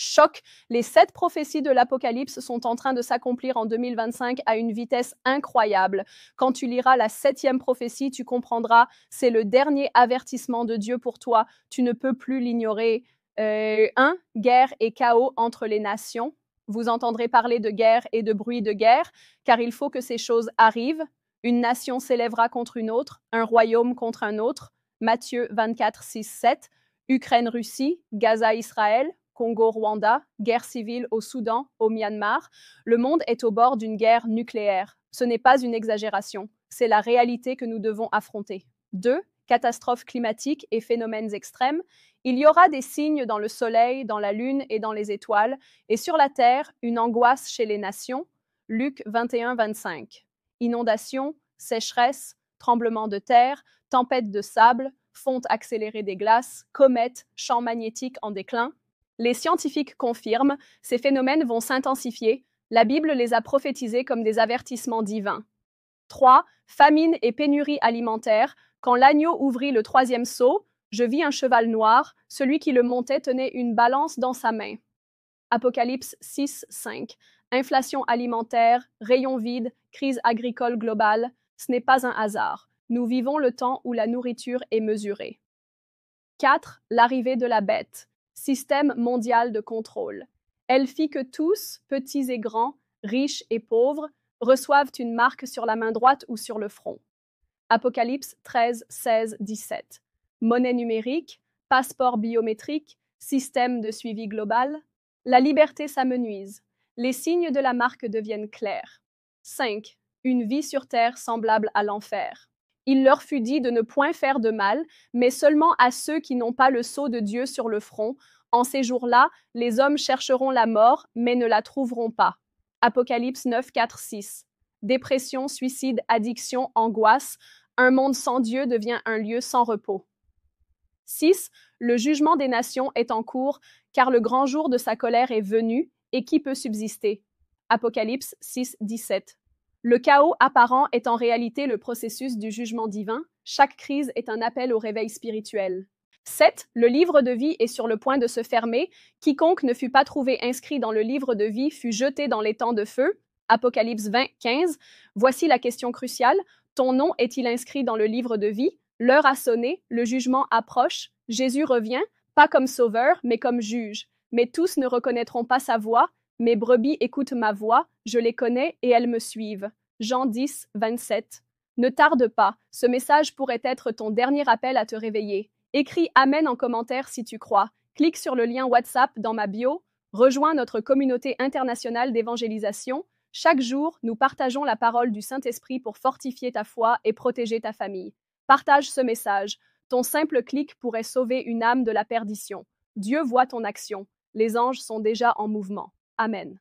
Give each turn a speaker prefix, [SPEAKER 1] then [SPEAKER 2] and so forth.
[SPEAKER 1] Choc! Les 7 prophéties de l'Apocalypse sont en train de s'accomplir en 2025 à une vitesse incroyable. Quand tu liras la 7e prophétie, tu comprendras, c'est le dernier avertissement de Dieu pour toi. Tu ne peux plus l'ignorer. 1. Guerre et chaos entre les nations. Vous entendrez parler de guerre et de bruit de guerre, car il faut que ces choses arrivent. Une nation s'élèvera contre une autre, un royaume contre un autre. Matthieu 24, 6, 7. Ukraine-Russie, Gaza-Israël, Congo-Rwanda, guerre civile au Soudan, au Myanmar. Le monde est au bord d'une guerre nucléaire. Ce n'est pas une exagération, c'est la réalité que nous devons affronter. 2. Catastrophes climatiques et phénomènes extrêmes. Il y aura des signes dans le soleil, dans la lune et dans les étoiles, et sur la terre, une angoisse chez les nations. Luc 21, 25. Inondations, sécheresse, tremblements de terre, tempêtes de sable, fonte accélérée des glaces, comètes, champs magnétiques en déclin. Les scientifiques confirment, ces phénomènes vont s'intensifier. La Bible les a prophétisés comme des avertissements divins. 3. Famine et pénurie alimentaire. Quand l'agneau ouvrit le 3e sceau, je vis un cheval noir, celui qui le montait tenait une balance dans sa main. Apocalypse 6, 5. Inflation alimentaire, rayons vides, crise agricole globale. Ce n'est pas un hasard. Nous vivons le temps où la nourriture est mesurée. 4. L'arrivée de la bête. Système mondial de contrôle. Elle fit que tous, petits et grands, riches et pauvres, reçoivent une marque sur la main droite ou sur le front. Apocalypse 13, 16, 17. Monnaie numérique, passeport biométrique, système de suivi global. La liberté s'amenuise. Les signes de la marque deviennent clairs. 5. Une vie sur terre semblable à l'enfer. Il leur fut dit de ne point faire de mal, mais seulement à ceux qui n'ont pas le sceau de Dieu sur le front. En ces jours-là, les hommes chercheront la mort, mais ne la trouveront pas. Apocalypse 9, 4, 6. Dépression, suicide, addiction, angoisse. Un monde sans Dieu devient un lieu sans repos. 6. Le jugement des nations est en cours, car le grand jour de sa colère est venu, et qui peut subsister? Apocalypse 6, 17. Le chaos apparent est en réalité le processus du jugement divin. Chaque crise est un appel au réveil spirituel. 7. Le livre de vie est sur le point de se fermer. Quiconque ne fut pas trouvé inscrit dans le livre de vie fut jeté dans l'étang de feu. Apocalypse 20, 15. Voici la question cruciale. Ton nom est-il inscrit dans le livre de vie? L'heure a sonné, le jugement approche. Jésus revient, pas comme sauveur, mais comme juge. Mais tous ne reconnaîtront pas sa voix. Mes brebis écoutent ma voix, je les connais et elles me suivent. Jean 10, 27. Ne tarde pas, ce message pourrait être ton dernier appel à te réveiller. Écris Amen en commentaire si tu crois. Clique sur le lien WhatsApp dans ma bio. Rejoins notre communauté internationale d'évangélisation. Chaque jour, nous partageons la parole du Saint-Esprit pour fortifier ta foi et protéger ta famille. Partage ce message. Ton simple clic pourrait sauver une âme de la perdition. Dieu voit ton action. Les anges sont déjà en mouvement. Amen.